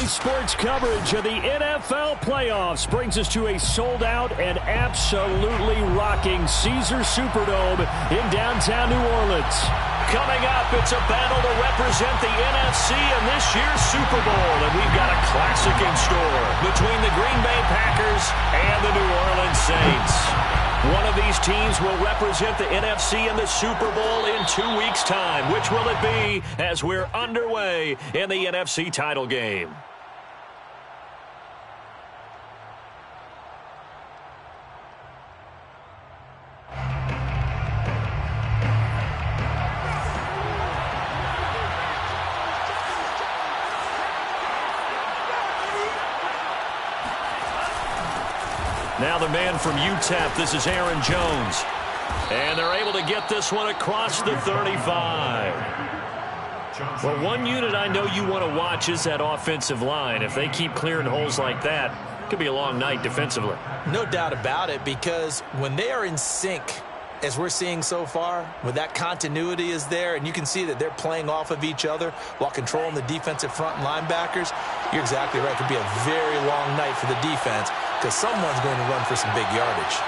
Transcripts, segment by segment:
Sports coverage of the NFL playoffs brings us to a sold-out and absolutely rocking Caesars Superdome in downtown New Orleans. Coming up, it's a battle to represent the NFC in this year's Super Bowl, and we've got a classic in store between the Green Bay Packers and the New Orleans Saints. One of these teams will represent the NFC in the Super Bowl in 2 weeks' time. Which will it be as we're underway in the NFC title game? Now the man from UTEP, this is Aaron Jones. And they're able to get this one across the 35. Well, one unit I know you want to watch is that offensive line. If they keep clearing holes like that, it could be a long night defensively. No doubt about it, because when they are in sync, as we're seeing so far, when that continuity is there and you can see that they're playing off of each other while controlling the defensive front and linebackers, you're exactly right. It could be a very long night for the defense because someone's going to run for some big yardage.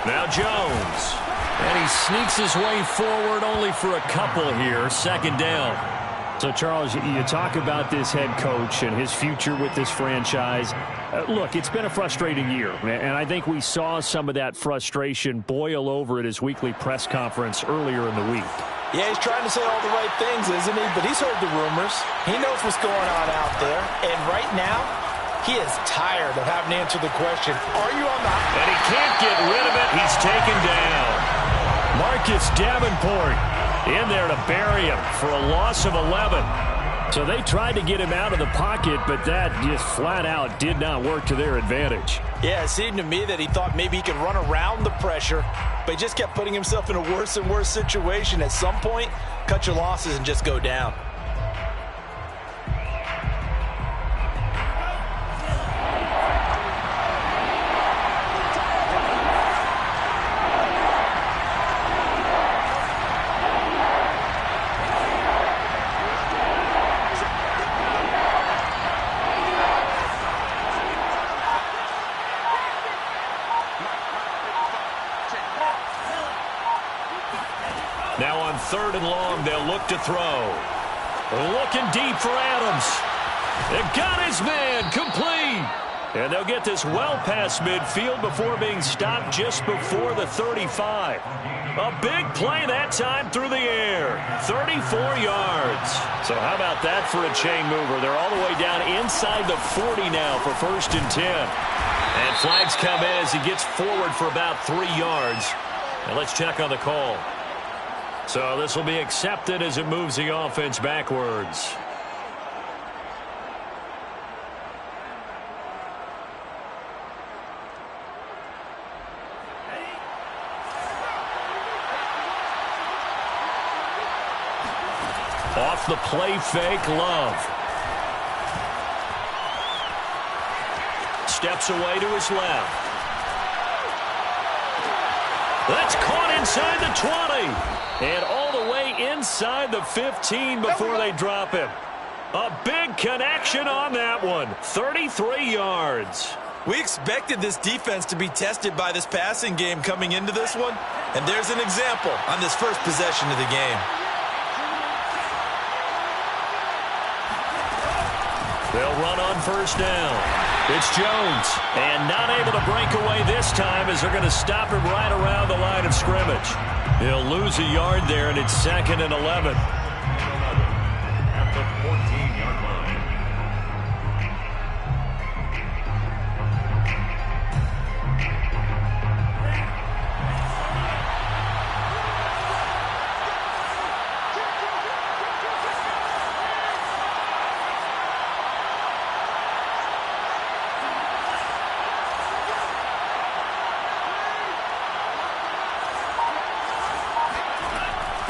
Now Jones. And he sneaks his way forward only for a couple here. Second down. So, Charles, you talk about this head coach and his future with this franchise. Look, it's been a frustrating year, and I think we saw some of that frustration boil over at his weekly press conference earlier in the week. Yeah, he's trying to say all the right things, isn't he? But he's heard the rumors. He knows what's going on out there. And right now, he is tired of having to answer the question, are you on the... And he can't get rid of it. He's taken down. Marcus Davenport in there to bury him for a loss of 11. So they tried to get him out of the pocket, but that just flat out did not work to their advantage. Yeah, it seemed to me that he thought maybe he could run around the pressure, but he just kept putting himself in a worse and worse situation. At some point, cut your losses and just go down. Now on 3rd and long, they'll look to throw. Looking deep for Adams. They got his man complete. And they'll get this well past midfield before being stopped just before the 35. A big play that time through the air. 34 yards. So how about that for a chain mover? They're all the way down inside the 40 now for 1st and 10. And flags come in as he gets forward for about 3 yards. And let's check on the call. So this will be accepted as it moves the offense backwards. Off the play fake, Love. Steps away to his left. That's caught inside the 20. And all the way inside the 15 before they drop him. A big connection on that one. 33 yards. We expected this defense to be tested by this passing game coming into this one. And there's an example on this first possession of the game. They'll run on 1st down. It's Jones. And not able to break away this time as they're going to stop him right around the line of scrimmage. He'll lose a yard there, and it's 2nd and 11. At the 14-yard line.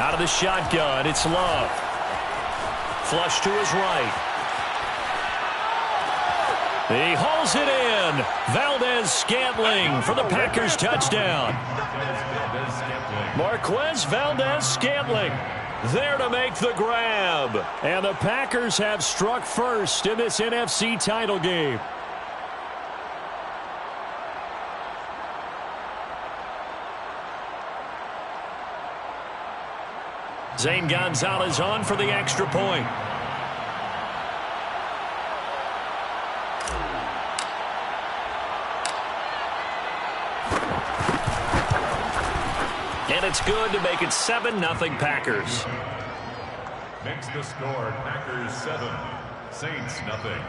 Out of the shotgun, it's Love. Flush to his right. He hauls it in. Valdez-Scantling for the Packers touchdown. Marquez Valdez-Scantling. there to make the grab. And the Packers have struck first in this NFC title game. Zane Gonzalez on for the extra point. And it's good to make it 7-0 Packers. Makes the score Packers 7, Saints nothing.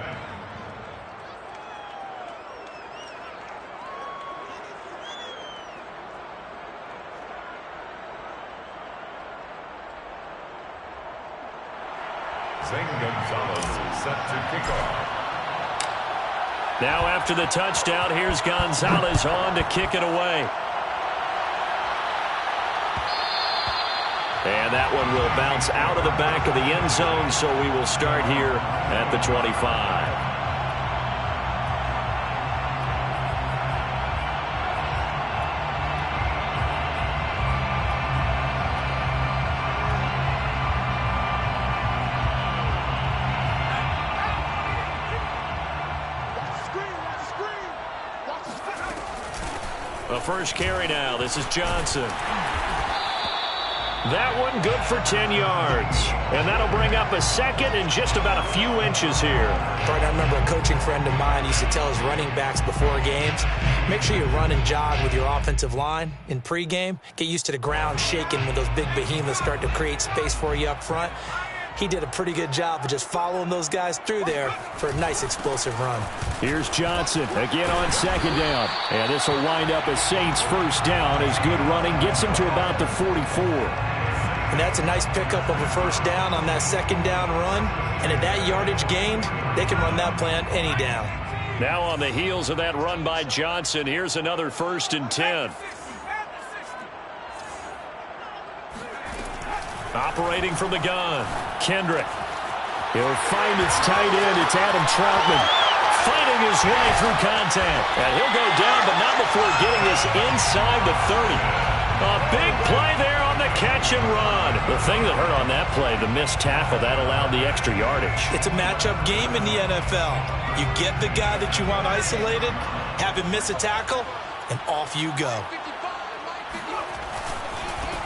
Zane Gonzalez is set to kick off. Now after the touchdown, here's Gonzalez on to kick it away. And that one will bounce out of the back of the end zone, so we will start here at the 25. The first carry now. This is Johnson. That one good for 10 yards. And that'll bring up a second and just about a few inches here. I remember a coaching friend of mine used to tell his running backs before games, make sure you run and jog with your offensive line in pregame. Get used to the ground shaking when those big behemoths start to create space for you up front. He did a pretty good job of just following those guys through there for a nice explosive run. Here's Johnson again on second down. And this will wind up a Saints first down as good running gets him to about the 44. And that's a nice pickup of a first down on that second down run. And at that yardage gained, they can run that play on any down. Now on the heels of that run by Johnson, here's another 1st and 10. Operating from the gun, Kendrick. He'll find his tight end. It's Adam Troutman fighting his way through contact. And he'll go down, but not before getting this inside the 30. A big play there on the catch and run. The thing that hurt on that play, the missed tackle, that allowed the extra yardage. It's a matchup game in the NFL. You get the guy that you want isolated, have him miss a tackle, and off you go.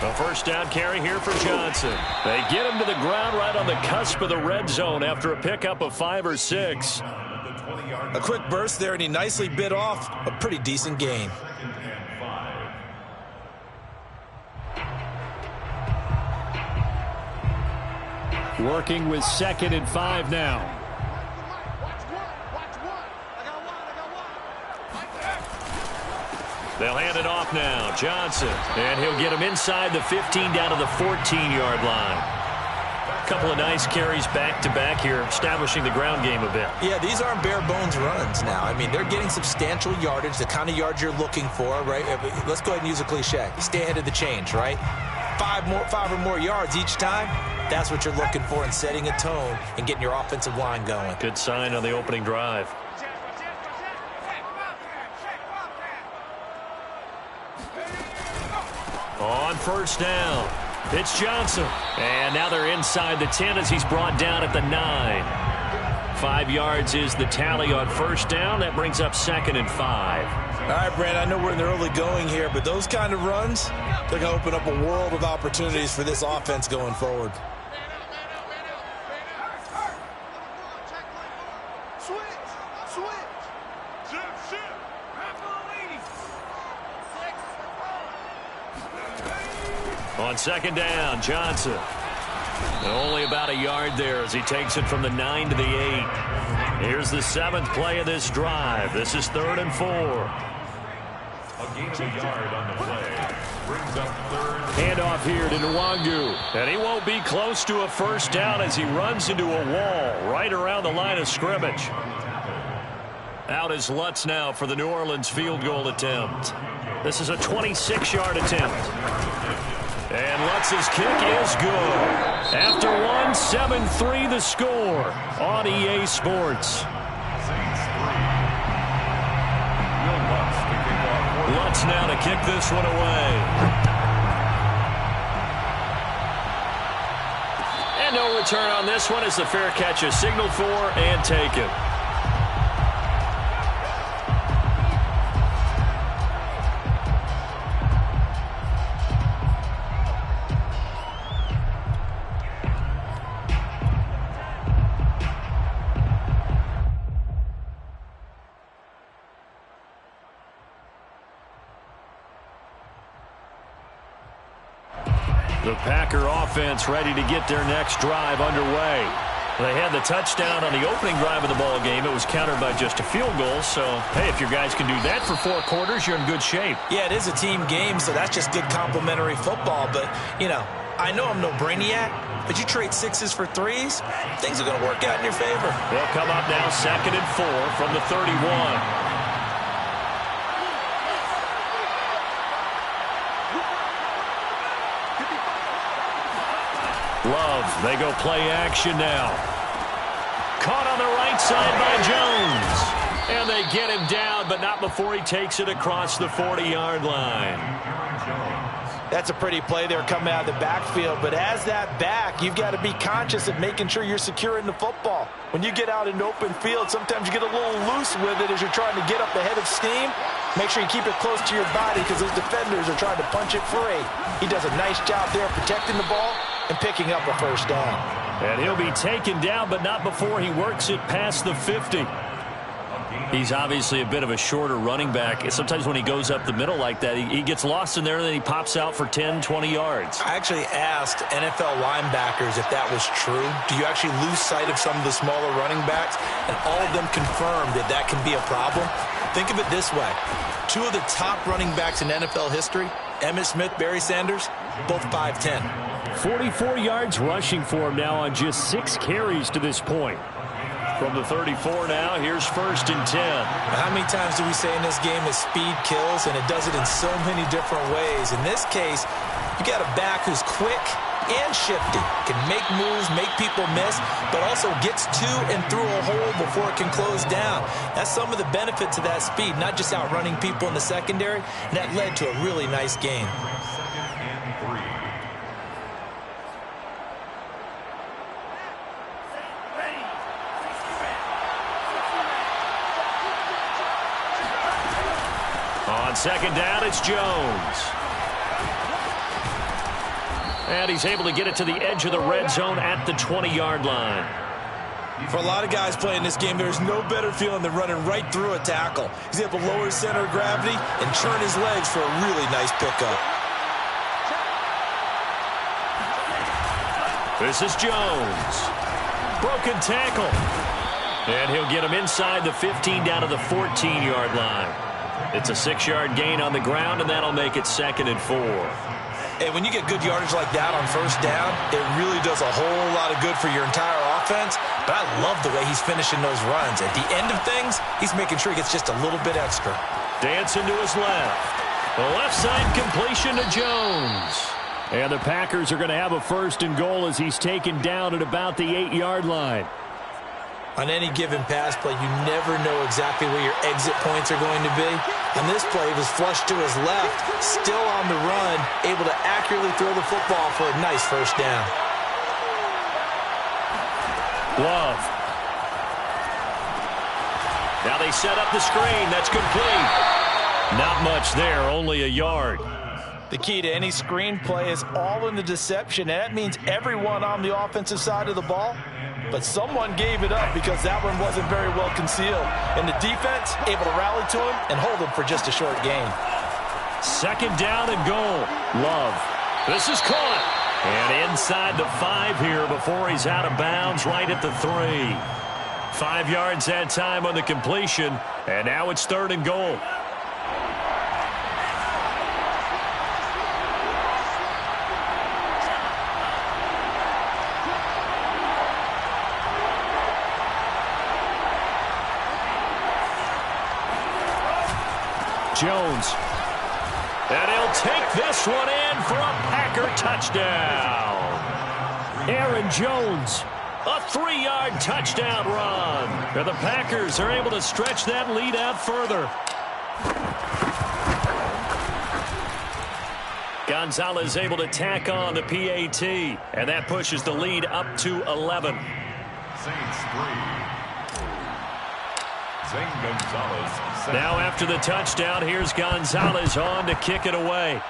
A first down carry here for Johnson. They get him to the ground right on the cusp of the red zone after a pickup of 5 or 6. A quick burst there, and he nicely bit off a pretty decent gain. Working with 2nd and 5 now. They'll hand it off now. Johnson. And he'll get him inside the 15 down to the 14-yard line. A couple of nice carries back-to-back here, establishing the ground game a bit. Yeah, these aren't bare-bones runs now. I mean, they're getting substantial yardage, the kind of yards you're looking for, right? Let's go ahead and use a cliche. Stay ahead of the change, right? 5 or more yards each time. That's what you're looking for in setting a tone and getting your offensive line going. Good sign on the opening drive. On first down, it's Johnson. And now they're inside the 10 as he's brought down at the 9. 5 yards is the tally on first down. That brings up 2nd and 5. All right, Brad, I know we're in the early going here, but those kind of runs, they're going to open up a world of opportunities for this offense going forward. On second down, Johnson. And only about a yard there as he takes it from the 9 to the 8. Here's the 7th play of this drive. This is 3rd and 4. A gain of a yard on the play. Brings up 3rd. Handoff here to Nwangu. And he won't be close to a first down as he runs into a wall right around the line of scrimmage. Out is Lutz now for the New Orleans field goal attempt. This is a 26-yard attempt. And Lutz's kick is good. After one, 7-3 the score on EA Sports. Lutz now to kick this one away. no return on this one as the fair catch is signaled for and taken. The Packer offense ready to get their next drive underway. They had the touchdown on the opening drive of the ball game. It was countered by just a field goal. So, hey, if your guys can do that for 4 quarters, you're in good shape. Yeah, it is a team game, so that's just good complementary football. But, you know, I know I'm no brainiac, but you trade 6s for 3s, things are going to work out in your favor. They'll come up now 2nd and 4 from the 31. Love, they go play action now. Caught on the right side by Jones. And they get him down, but not before he takes it across the 40-yard line. That's a pretty play there coming out of the backfield, but as that back, you've got to be conscious of making sure you're securing the football. When you get out in open field, sometimes you get a little loose with it as you're trying to get up ahead of steam. Make sure you keep it close to your body because those defenders are trying to punch it free. He does a nice job there protecting the ball and picking up a first down. And he'll be taken down, but not before he works it past the 50. He's obviously a bit of a shorter running back. Sometimes when he goes up the middle like that, he gets lost in there, and then he pops out for 10, 20 yards. I actually asked NFL linebackers if that was true. Do you actually lose sight of some of the smaller running backs? And all of them confirmed that that can be a problem. Think of it this way. 2 of the top running backs in NFL history, Emmitt Smith, Barry Sanders, both 5'10". 44 yards rushing for him now on just 6 carries to this point. From the 34 now, here's 1st and 10. How many times do we say in this game that speed kills, and it does it in so many different ways? In this case, you got a back who's quick and shifty, can make moves, make people miss, but also gets to and through a hole before it can close down. That's some of the benefit to that speed, not just outrunning people in the secondary, and that led to a really nice game. On 2nd down, it's Jones. And he's able to get it to the edge of the red zone at the 20-yard line. For a lot of guys playing this game, there's no better feeling than running right through a tackle. He's able to lower his center of gravity and churn his legs for a really nice pickup. This is Jones. Broken tackle. And he'll get him inside the 15 down to the 14-yard line. It's a 6-yard gain on the ground, and that'll make it 2nd and 4. And when you get good yardage like that on 1st down, it really does a whole lot of good for your entire offense. But I love the way he's finishing those runs. At the end of things, he's making sure he gets just a little bit extra. Dancing to his left. The left side completion to Jones. And the Packers are going to have a 1st and goal as he's taken down at about the 8-yard line. On any given pass play, you never know exactly where your exit points are going to be. On this play, he was flushed to his left, still on the run, able to accurately throw the football for a nice 1st down. Love. Now they set up the screen. That's complete. Not much there, only a yard. The key to any screen play is all in the deception, and that means everyone on the offensive side of the ball. But someone gave it up because that one wasn't very well concealed. And the defense able to rally to him and hold him for just a short gain. 2nd down and goal. Love. This is caught. And inside the 5 here before he's out of bounds right at the 3. 5 yards that time on the completion. And now it's 3rd and goal. Jones. And he'll take this one in for a Packer touchdown. Aaron Jones, a 3-yard touchdown run. And the Packers are able to stretch that lead out further. Gonzalez able to tack on the PAT, and that pushes the lead up to 11. Saints 3. Zane Gonzalez. Now after the touchdown, here's Gonzalez on to kick it away.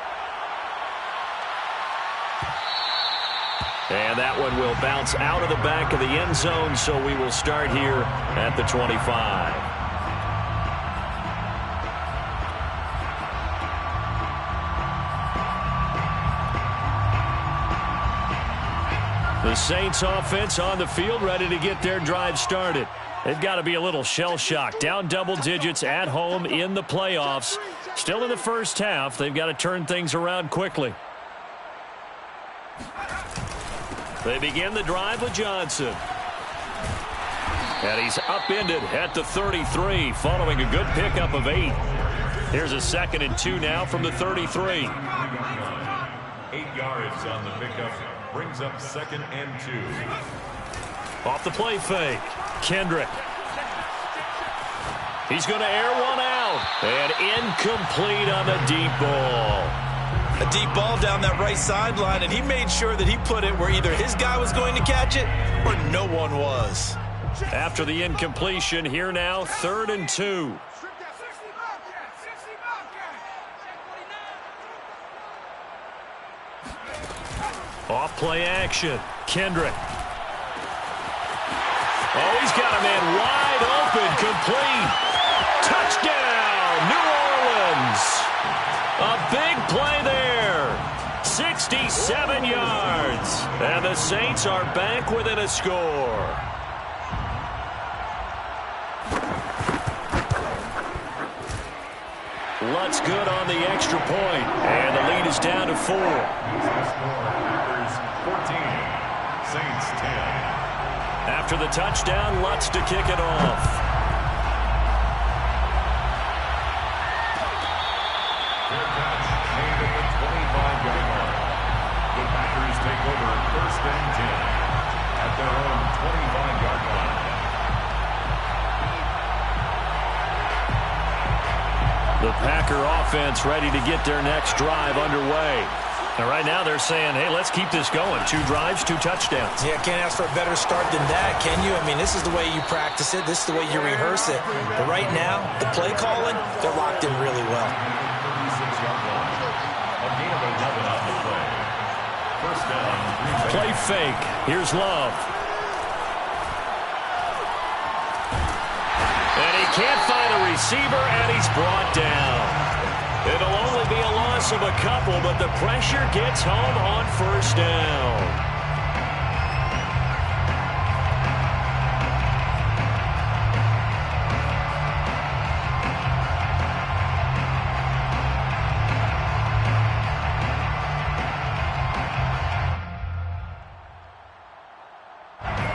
And that one will bounce out of the back of the end zone, so we will start here at the 25. The Saints offense on the field, ready to get their drive started. They've got to be a little shell-shocked. Down double digits at home in the playoffs. Still in the first half. They've got to turn things around quickly. They begin the drive with Johnson. And he's upended at the 33 following a good pickup of 8. Here's a 2nd and 2 now from the 33. 8 yards on the pickup. Brings up 2nd and 2. Off the play fake. Kendrick. He's going to air one out. And incomplete on the deep ball. A deep ball down that right sideline, and he made sure that he put it where either his guy was going to catch it or no one was. After the incompletion, here now, 3rd and 2. Off play action. Kendrick. Oh, he's got a man wide open. Complete. Touchdown, New Orleans. A big play there. 67 yards. And the Saints are back within a score. Lutz good on the extra point. And the lead is down to 4. 14, Saints 10. After the touchdown, Lutz to kick it off. Their catch made at the 25-yard line. The Packers take over 1st and 10 at their own 25-yard line. The Packer offense ready to get their next drive underway. And right now they're saying, hey, let's keep this going. 2 drives, 2 touchdowns. Yeah, can't ask for a better start than that, can you? I mean, this is the way you practice it. This is the way you rehearse it. But right now, the play calling, they're locked in really well. 36-yard line. A gain of 11 on the play. 1st down. Play fake. Here's Love. And he can't find a receiver, and he's brought down. It'll only be a loss of a couple, but the pressure gets home on 1st down.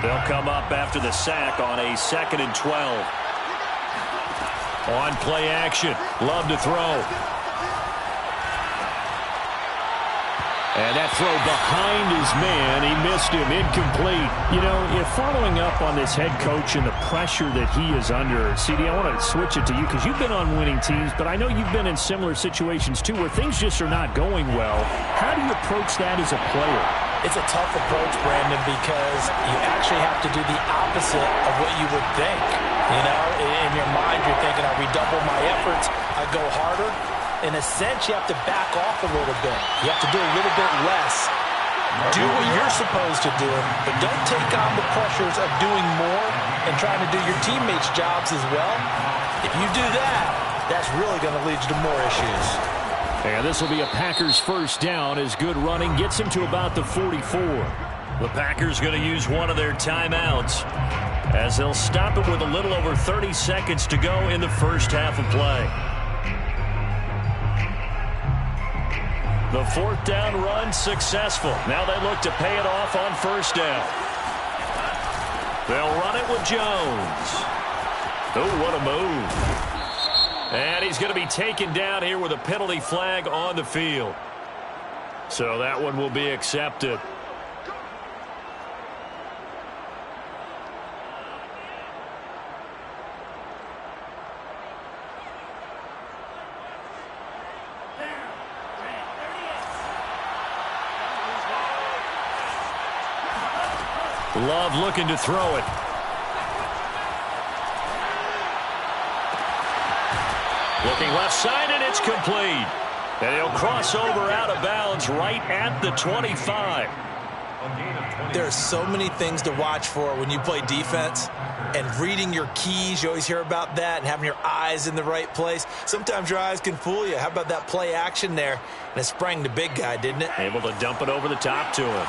They'll come up after the sack on a 2nd and 12. On play action. Love to throw. And that throw behind his man, he missed him, incomplete. You know, if following up on this head coach and the pressure that he is under, CD, I want to switch it to you because you've been on winning teams, but I know you've been in similar situations too where things just are not going well. How do you approach that as a player? It's a tough approach, Brandon, because you actually have to do the opposite of what you would think. You know, in your mind, you're thinking, I redouble my efforts, I go harder. In a sense, you have to back off a little bit. You have to do a little bit less. Do what you're supposed to do, but don't take on the pressures of doing more and trying to do your teammates' jobs as well. If you do that, that's really going to lead you to more issues. And this will be a Packers 1st down as good running gets him to about the 44. The Packers going to use one of their timeouts as they'll stop it with a little over 30 seconds to go in the first half of play. The 4th down run successful. Now they look to pay it off on 1st down. They'll run it with Jones. Oh, what a move. And he's going to be taken down here with a penalty flag on the field. So that one will be accepted. Love looking to throw it. Looking left side, and it's complete. And he'll cross over out of bounds right at the 25. There are so many things to watch for when you play defense. And reading your keys, you always hear about that, and having your eyes in the right place. Sometimes your eyes can fool you. How about that play action there? And it sprang the big guy, didn't it? Able to dump it over the top to him.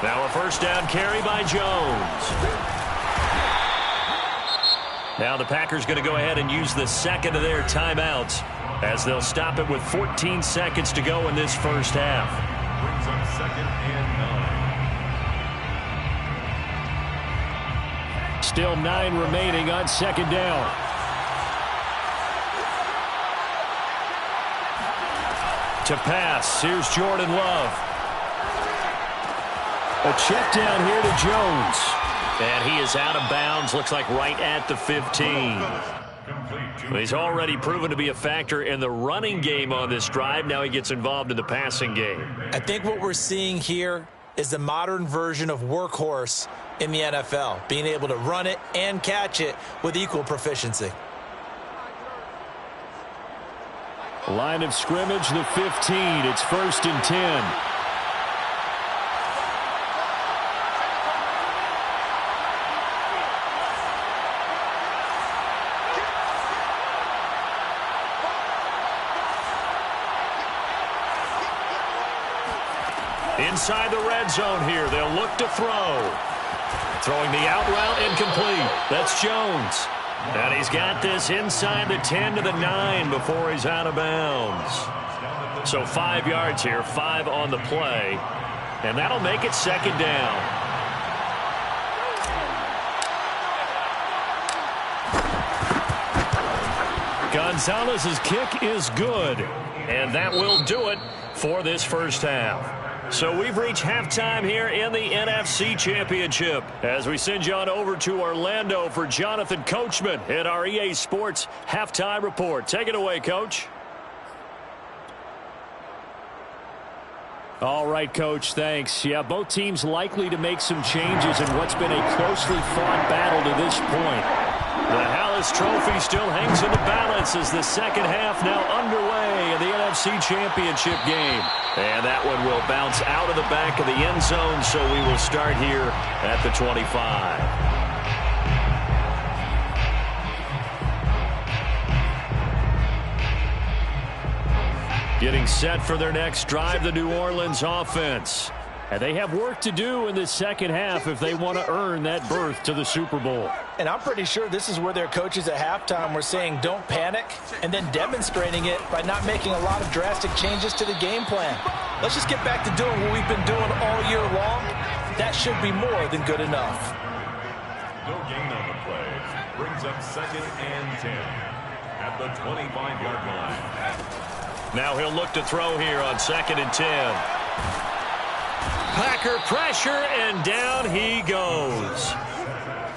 Now a first down carry by Jones. Now the Packers going to go ahead and use the second of their timeouts as they'll stop it with 14 seconds to go in this first half. Brings up second and 9. Still 9 remaining on second down. To pass, here's Jordan Love. A check down here to Jones. And he is out of bounds, looks like right at the 15. He's already proven to be a factor in the running game on this drive. Now he gets involved in the passing game. I think what we're seeing here is the modern version of workhorse in the NFL, being able to run it and catch it with equal proficiency. Line of scrimmage, the 15. It's 1st and 10. Inside the red zone here, they'll look to throw. Throwing the out route incomplete. That's Jones. And he's got this inside the 10 to the 9 before he's out of bounds. So 5 yards here, 5 on the play. And that'll make it second down. Gonzalez's kick is good. And that will do it for this first half. So we've reached halftime here in the NFC Championship as we send you on over to Orlando for Jonathan Coachman at our EA Sports Halftime Report. Take it away, Coach. All right, Coach, thanks. Yeah, both teams likely to make some changes in what's been a closely fought battle to this point. The Hallis Trophy still hangs in the balance as the second half now underway in the NFC Championship game. And that one will bounce out of the back of the end zone, so we will start here at the 25. Getting set for their next drive, the New Orleans offense. And they have work to do in the second half if they want to earn that berth to the Super Bowl. And I'm pretty sure this is where their coaches at halftime were saying don't panic, and then demonstrating it by not making a lot of drastic changes to the game plan. Let's just get back to doing what we've been doing all year long. That should be more than good enough. No gain on the play. Brings up second and 10 at the 25-yard line. Now he'll look to throw here on 2nd and 10. Packer pressure, and down he goes.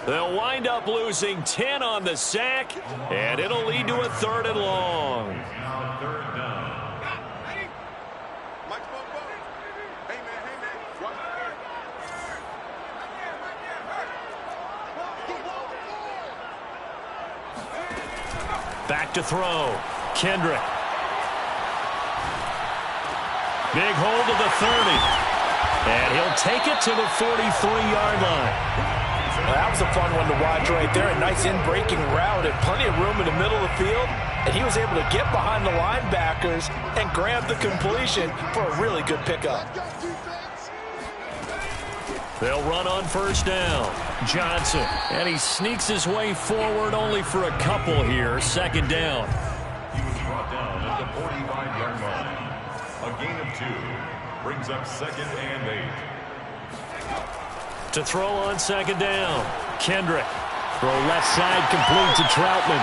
They'll wind up losing 10 on the sack, and it'll lead to a 3rd and long. Now 3rd down. Back to throw. Kendrick. Big hold of the 30. And he'll take it to the 43-yard line. Well, that was a fun one to watch right there. A nice in-breaking route and plenty of room in the middle of the field. And he was able to get behind the linebackers and grab the completion for a really good pickup. They'll run on first down. Johnson. And he sneaks his way forward only for a couple here. 2nd down. He was brought down at the 45-yard line. A gain of 2. Brings up 2nd and 8. To throw on 2nd down. Kendrick. Throw left side complete to Troutman.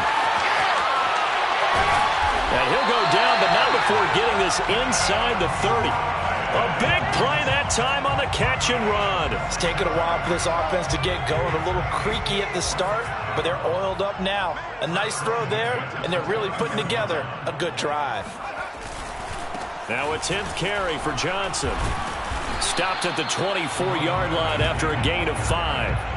And he'll go down, but not before getting this inside the 30. A big play that time on the catch and run. It's taken a while for this offense to get going. A little creaky at the start, but they're oiled up now. A nice throw there, and they're really putting together a good drive. Now a 10th carry for Johnson. Stopped at the 24-yard line after a gain of 5.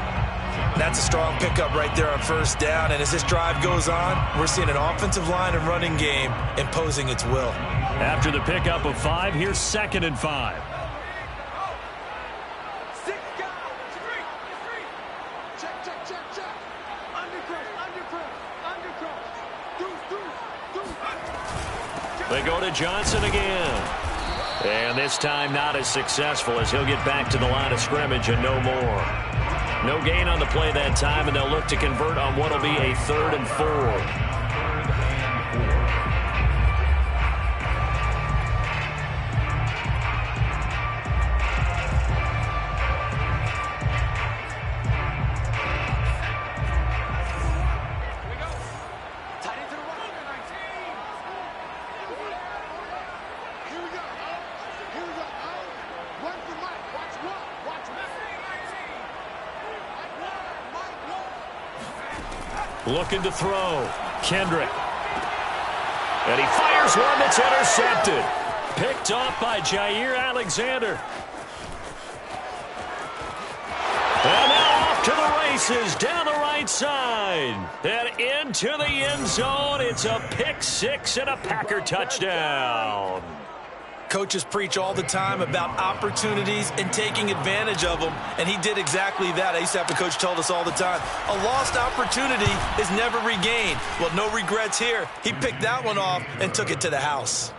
That's a strong pickup right there on first down. And as this drive goes on, we're seeing an offensive line and running game imposing its will. After the pickup of 5, here's 2nd and 5. They go to Johnson again. And this time not as successful as he'll get back to the line of scrimmage and no more. No gain on the play that time, and they'll look to convert on what will be a 3rd and 4. Looking to throw. Kendrick. And he fires one that's intercepted. Picked off by Jair Alexander. And now off to the races down the right side. And into the end zone. It's a pick 6 and a Packer touchdown. Coaches preach all the time about opportunities and taking advantage of them, and he did exactly that. I used to have a coach tell us all the time, a lost opportunity is never regained. Well, no regrets here. He picked that one off and took it to the house.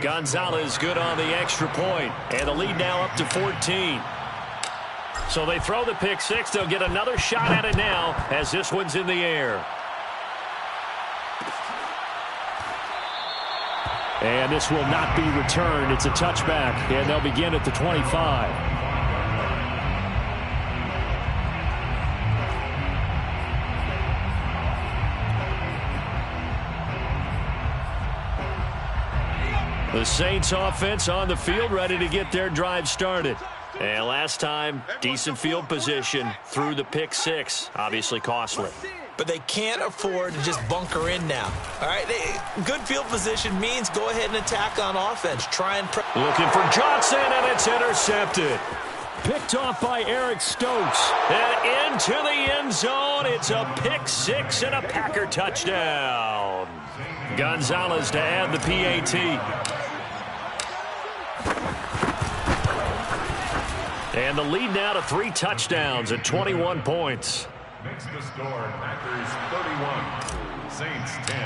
Gonzalez good on the extra point, and the lead now up to 14. So they throw the pick 6. They'll get another shot at it now as this one's in the air. And this will not be returned. It's a touchback, and they'll begin at the 25. The Saints offense on the field, ready to get their drive started. And last time, decent field position through the pick 6. Obviously costly. But they can't afford to just bunker in now. All right, good field position means go ahead and attack on offense. Try and looking for Johnson, and it's intercepted. Picked off by Eric Stokes. And into the end zone. It's a pick 6 and a Packer touchdown. Gonzalez to add the PAT. And the lead now to 3 touchdowns at 21 points. Makes the score, Packers 31, Saints 10.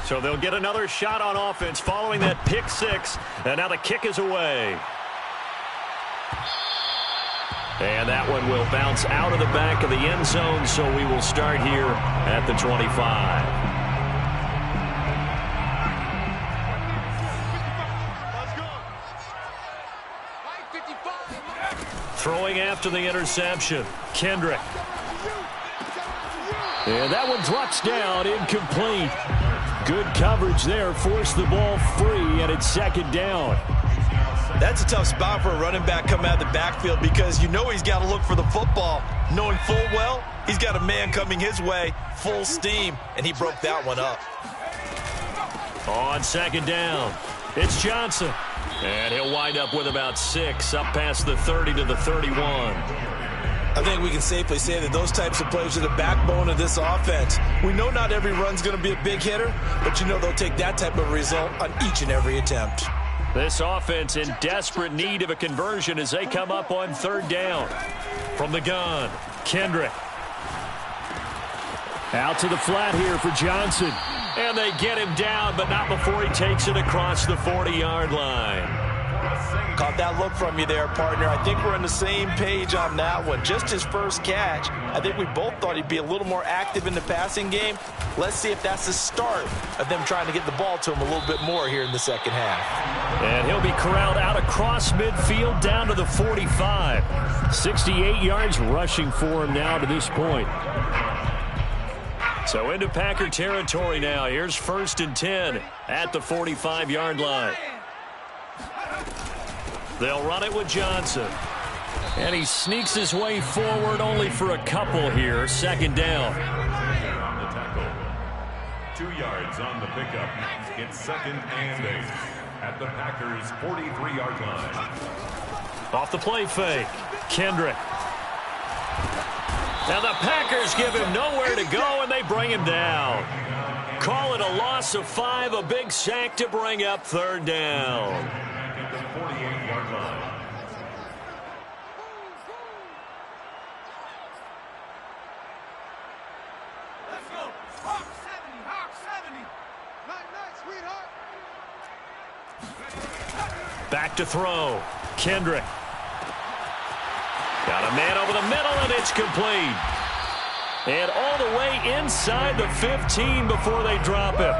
So they'll get another shot on offense following that pick 6. And now the kick is away. And that one will bounce out of the back of the end zone, so we will start here at the 25. Throwing after the interception, Kendrick. And that one drops down, incomplete. Good coverage there, forced the ball free, and it's 2nd down. That's a tough spot for a running back coming out of the backfield because you know he's got to look for the football, knowing full well he's got a man coming his way, full steam, and he broke that one up. On 2nd down, it's Johnson. And he'll wind up with about 6, up past the 30 to the 31. I think we can safely say that those types of plays are the backbone of this offense. We know not every run's going to be a big hitter, but you know they'll take that type of result on each and every attempt. This offense in desperate need of a conversion as they come up on 3rd down. From the gun, Kendrick. Out to the flat here for Johnson. And they get him down, but not before he takes it across the 40-yard line. Caught that look from you there, partner. I think we're on the same page on that one. Just his first catch. I think we both thought he'd be a little more active in the passing game. Let's see if that's the start of them trying to get the ball to him a little bit more here in the second half. And he'll be corralled out across midfield down to the 45. 68 yards rushing for him now to this point. So into Packer territory now. Here's 1st and 10 at the 45-yard line. They'll run it with Johnson. And he sneaks his way forward only for a couple here. 2nd down. On the tackle. 2 yards on the pickup. It's 2nd and 8. at the Packers' 43-yard line. Off the play fake, Kendrick. Now the Packers give him nowhere to go, and they bring him down. Call it a loss of 5, a big sack to bring up third down. At the 48-yard line. Let's go. Hawk 70, Hawk 70. Night, sweetheart. Back to throw, Kendrick. Got a man over the middle, and it's complete. And all the way inside the 15 before they drop him.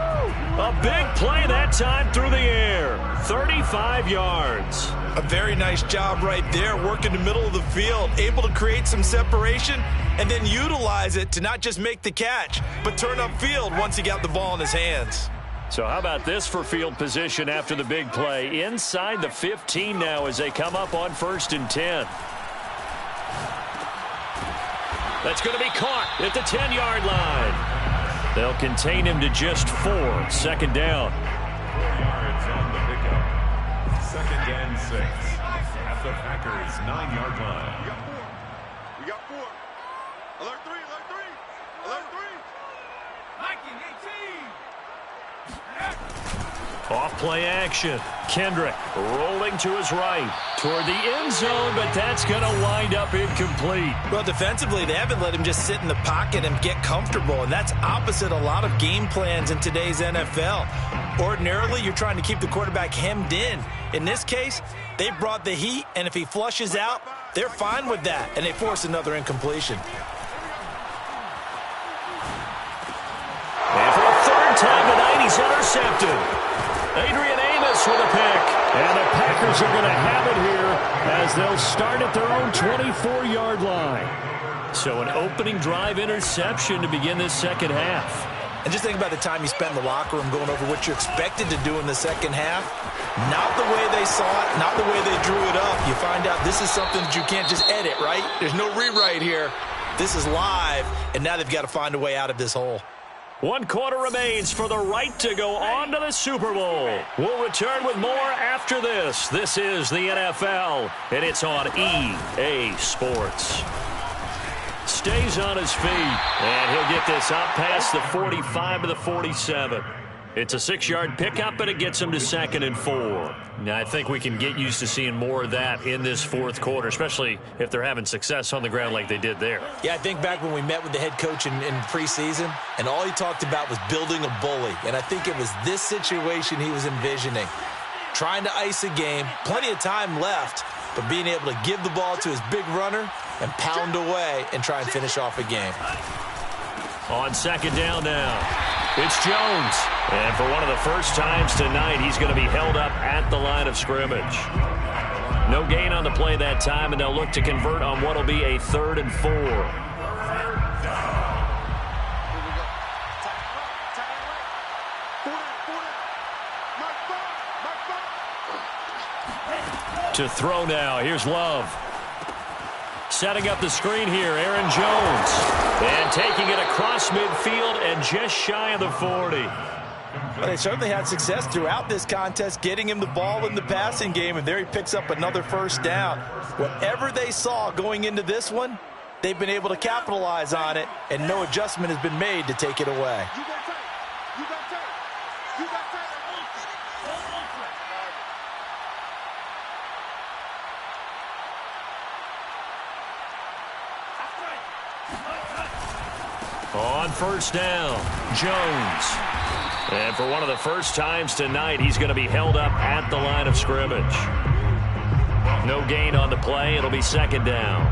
A big play that time through the air. 35 yards. A very nice job right there, working the middle of the field, able to create some separation and then utilize it to not just make the catch, but turn upfield once he got the ball in his hands. So how about this for field position after the big play? Inside the 15 now as they come up on 1st and 10. That's going to be caught at the 10-yard line. They'll contain him to just 4. Second down. 4 yards on the pickup. 2nd and 6 at the Packers' 9-yard line. We got 4. Alert 3, alert 3. Alert 3. Viking 18. Off play action. Kendrick rolling to his right toward the end zone, but that's going to wind up incomplete. Well, defensively, they haven't let him just sit in the pocket and get comfortable, and that's opposite a lot of game plans in today's NFL. Ordinarily, you're trying to keep the quarterback hemmed in. In this case, they brought the heat, and if he flushes out, they're fine with that, and they force another incompletion. And for the 3rd time tonight, he's intercepted. Adrian Amos with a pick. And the Packers are going to have it here as they'll start at their own 24-yard line. So an opening drive interception to begin this second half. And just think about the time you spent in the locker room going over what you expected to do in the second half. Not the way they saw it, not the way they drew it up. You find out this is something that you can't just edit, right? There's no rewrite here. This is live, and now they've got to find a way out of this hole. 1 quarter remains for the right to go on to the Super Bowl. We'll return with more after this. This is the NFL, and it's on EA Sports. Stays on his feet, and he'll get this out past the 45 to the 47. It's a 6-yard pickup, and it gets him to 2nd and 4. Now, I think we can get used to seeing more of that in this 4th quarter, especially if they're having success on the ground like they did there. Yeah, I think back when we met with the head coach in preseason, and all he talked about was building a bully. And I think it was this situation he was envisioning. Trying to ice a game, plenty of time left, but being able to give the ball to his big runner and pound away and try and finish off a game. On 2nd down now. It's Jones. And for one of the first times tonight, he's going to be held up at the line of scrimmage. No gain on the play that time, and they'll look to convert on what will be a 3rd and 4. To throw now. Here's Love. Setting up the screen here, Aaron Jones. And taking it across midfield and just shy of the 40. Well, they certainly had success throughout this contest, getting him the ball in the passing game, and there he picks up another 1st down. Whatever they saw going into this one, they've been able to capitalize on it, and no adjustment has been made to take it away. On 1st down, Jones. And for one of the first times tonight, he's going to be held up at the line of scrimmage. No gain on the play. It'll be 2nd down.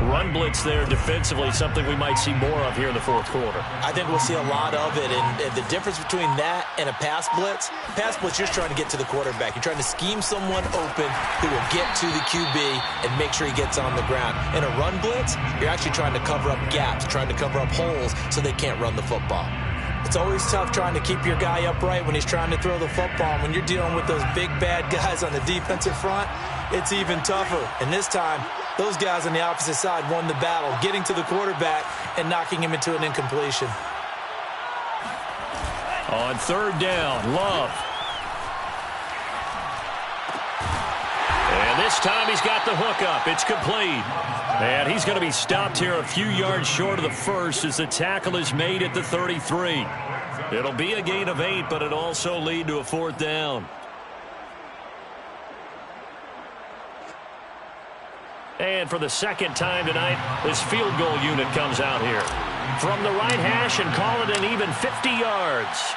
Run blitz there defensively, something we might see more of here in the 4th quarter. I think we'll see a lot of it, and the difference between that and a pass blitz, you're just trying to get to the quarterback. You're trying to scheme someone open who will get to the QB and make sure he gets on the ground. In a run blitz, you're actually trying to cover up gaps, trying to cover up holes so they can't run the football. It's always tough trying to keep your guy upright when he's trying to throw the football. When you're dealing with those big, bad guys on the defensive front, it's even tougher. And this time, those guys on the opposite side won the battle, getting to the quarterback and knocking him into an incompletion. On 3rd down, Love. This time he's got the hook up. It's complete. And he's going to be stopped here a few yards short of the first as the tackle is made at the 33. It'll be a gain of 8, but it'll also lead to a 4th down. And for the second time tonight, this field goal unit comes out here. From the right hash and call it an even 50 yards.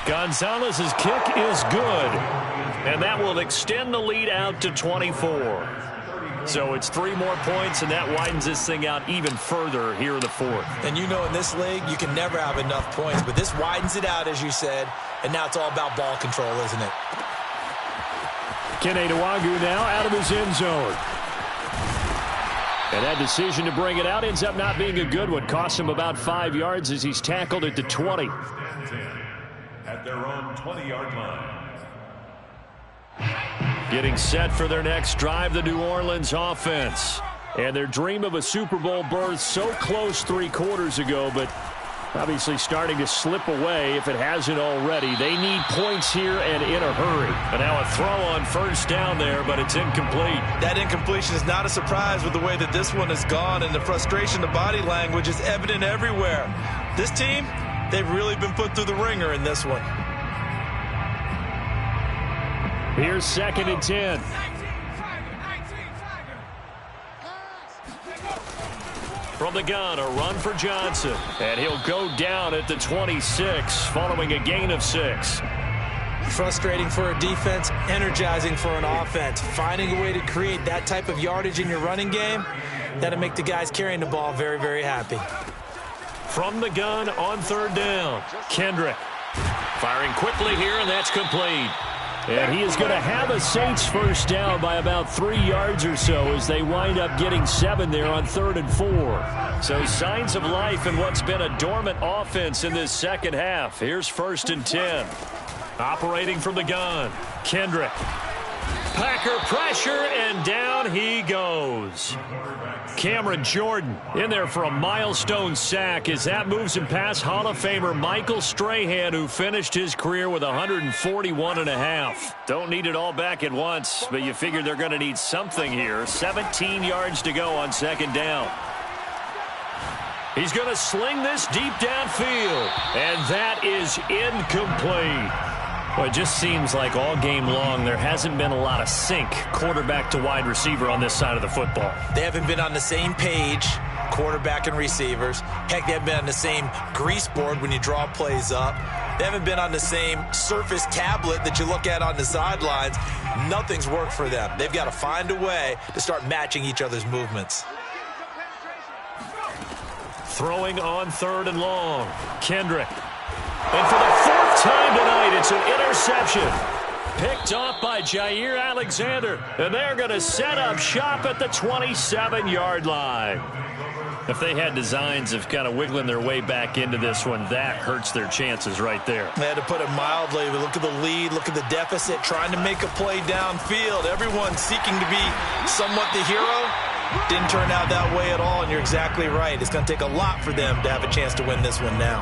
Gonzalez's kick is good, and that will extend the lead out to 24. So it's 3 more points, and that widens this thing out even further here in the 4th. And you know in this league, you can never have enough points, but this widens it out, as you said, and now it's all about ball control, isn't it? Kene Nwangwu now out of his end zone. And that decision to bring it out ends up not being a good one. Costs him about 5 yards as he's tackled at the 20. At their own 20-yard line. Getting set for their next drive, the New Orleans offense. And their dream of a Super Bowl berth so close 3 quarters ago, but obviously starting to slip away if it hasn't already. They need points here and in a hurry. And now a throw on 1st down there, but it's incomplete. That incompletion is not a surprise with the way that this one has gone, and the frustration, the body language is evident everywhere. This team, they've really been put through the ringer in this one. Here's 2nd and 10. From the gun, a run for Johnson. And he'll go down at the 26 following a gain of 6. Frustrating for a defense, energizing for an offense. Finding a way to create that type of yardage in your running game, that'll make the guys carrying the ball very, very happy. From the gun on 3rd down, Kendrick. Firing quickly here, and that's complete. And he is going to have a Saints 1st down by about 3 yards or so as they wind up getting 7 there on 3rd and 4. So signs of life in what's been a dormant offense in this second half. Here's 1st and 10. Operating from the gun, Kendrick. Packer pressure, and down he goes. Cameron Jordan in there for a milestone sack as that moves him past Hall of Famer Michael Strahan, who finished his career with 141.5. Don't need it all back at once, but you figure they're going to need something here. 17 yards to go on 2nd down. He's going to sling this deep downfield, and that is incomplete. Well, it just seems like all game long there hasn't been a lot of sync quarterback to wide receiver on this side of the football. They haven't been on the same page, quarterback and receivers. Heck, they haven't been on the same grease board when you draw plays up. They haven't been on the same surface tablet that you look at on the sidelines. Nothing's worked for them. They've got to find a way to start matching each other's movements. Throwing on 3rd and long, Kendrick. And for the 4th time tonight, it's an interception. Picked off by Jair Alexander. And they're going to set up shop at the 27-yard line. If they had designs of kind of wiggling their way back into this one, that hurts their chances right there. They had to put it mildly. Look at the lead, look at the deficit, trying to make a play downfield. Everyone seeking to be somewhat the hero. Didn't turn out that way at all, and you're exactly right. It's going to take a lot for them to have a chance to win this one now.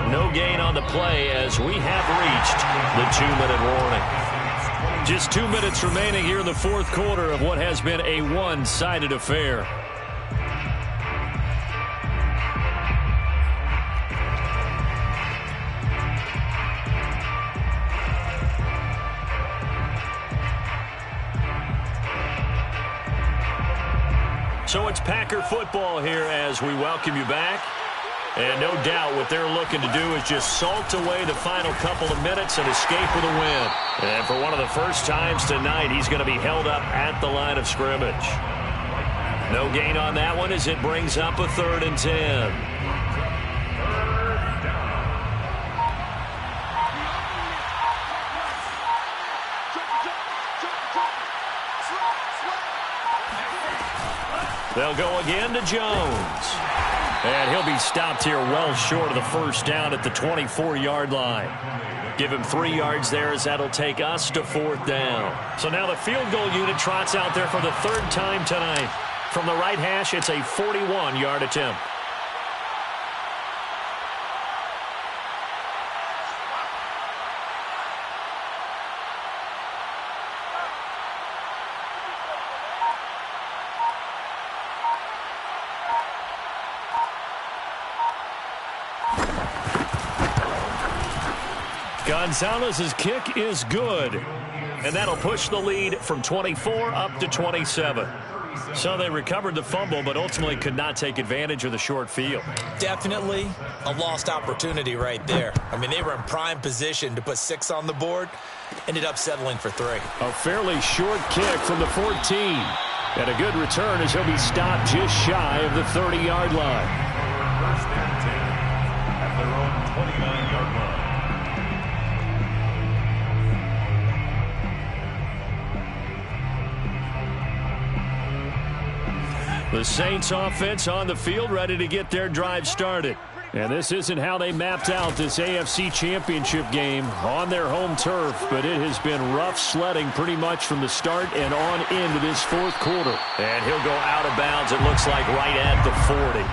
No gain on the play as we have reached the 2-minute warning. Just 2 minutes remaining here in the 4th quarter of what has been a one-sided affair. So it's Packer football here as we welcome you back. And no doubt what they're looking to do is just salt away the final couple of minutes and escape with a win. And for one of the first times tonight, he's going to be held up at the line of scrimmage. No gain on that one as it brings up a 3rd and 10. They'll go again to Jones. And he'll be stopped here well short of the first down at the 24-yard line. Give him 3 yards there as that'll take us to 4th down. So now the field goal unit trots out there for the 3rd time tonight. From the right hash, it's a 41-yard attempt. Gonzalez's kick is good. And that'll push the lead from 24 up to 27. So they recovered the fumble, but ultimately could not take advantage of the short field. Definitely a lost opportunity right there. I mean, they were in prime position to put 6 on the board. Ended up settling for 3. A fairly short kick from the 14. And a good return as he'll be stopped just shy of the 30-yard line. First and 10 at their own 29-yard line. The Saints offense on the field, ready to get their drive started. And this isn't how they mapped out this AFC Championship game on their home turf, but it has been rough sledding pretty much from the start and on into this 4th quarter. And he'll go out of bounds, it looks like, right at the 40.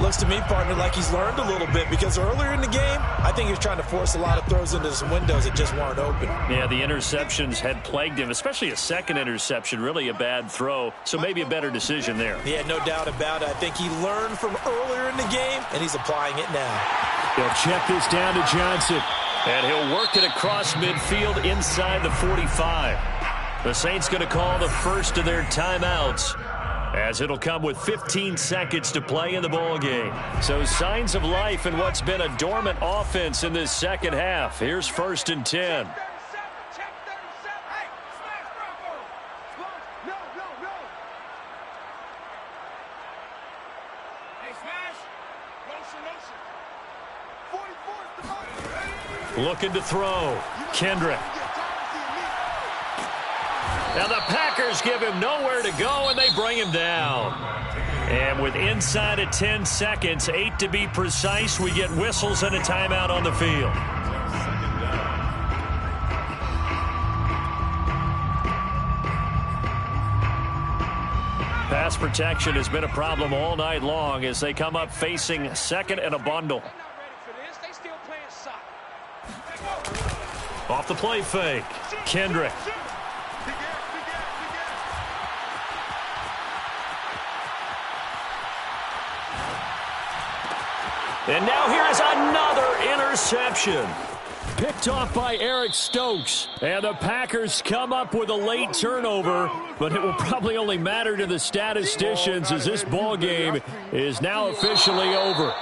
Looks to me, partner, like he's learned a little bit because earlier in the game, I think he was trying to force a lot of throws into some windows that just weren't open. Yeah, the interceptions had plagued him, especially a second interception, really a bad throw, so maybe a better decision there. Yeah, no doubt about it. I think he learned from earlier in the game, and he's applying it now. He'll check this down to Johnson. And he'll work it across midfield inside the 45. The Saints going to call the first of their timeouts, as it'll come with 15 seconds to play in the ball game. So signs of life in what's been a dormant offense in this second half. Here's 1st and 10. Looking to throw. Kendrick. Now the Packers give him nowhere to go, and they bring him down. And with inside of 10 seconds, 8 to be precise, we get whistles and a timeout on the field. Pass protection has been a problem all night long as they come up facing 2nd and a bundle. Off the play fake. Kendrick. And now here is another interception. Picked off by Eric Stokes. And the Packers come up with a late turnover, but it will probably only matter to the statisticians as this ball game is now officially over.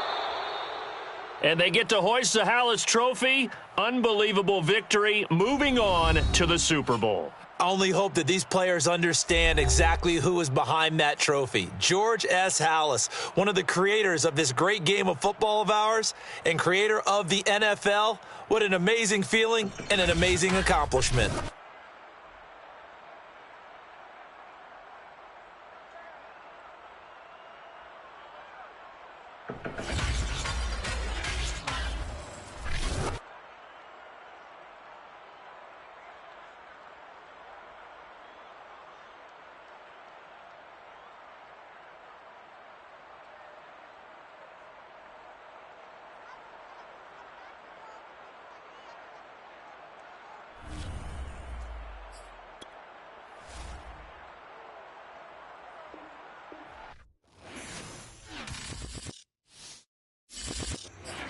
And they get to hoist the Hallis Trophy. Unbelievable victory. Moving on to the Super Bowl. I only hope that these players understand exactly who is behind that trophy. George S. Halas, one of the creators of this great game of football of ours and creator of the NFL. What an amazing feeling and an amazing accomplishment.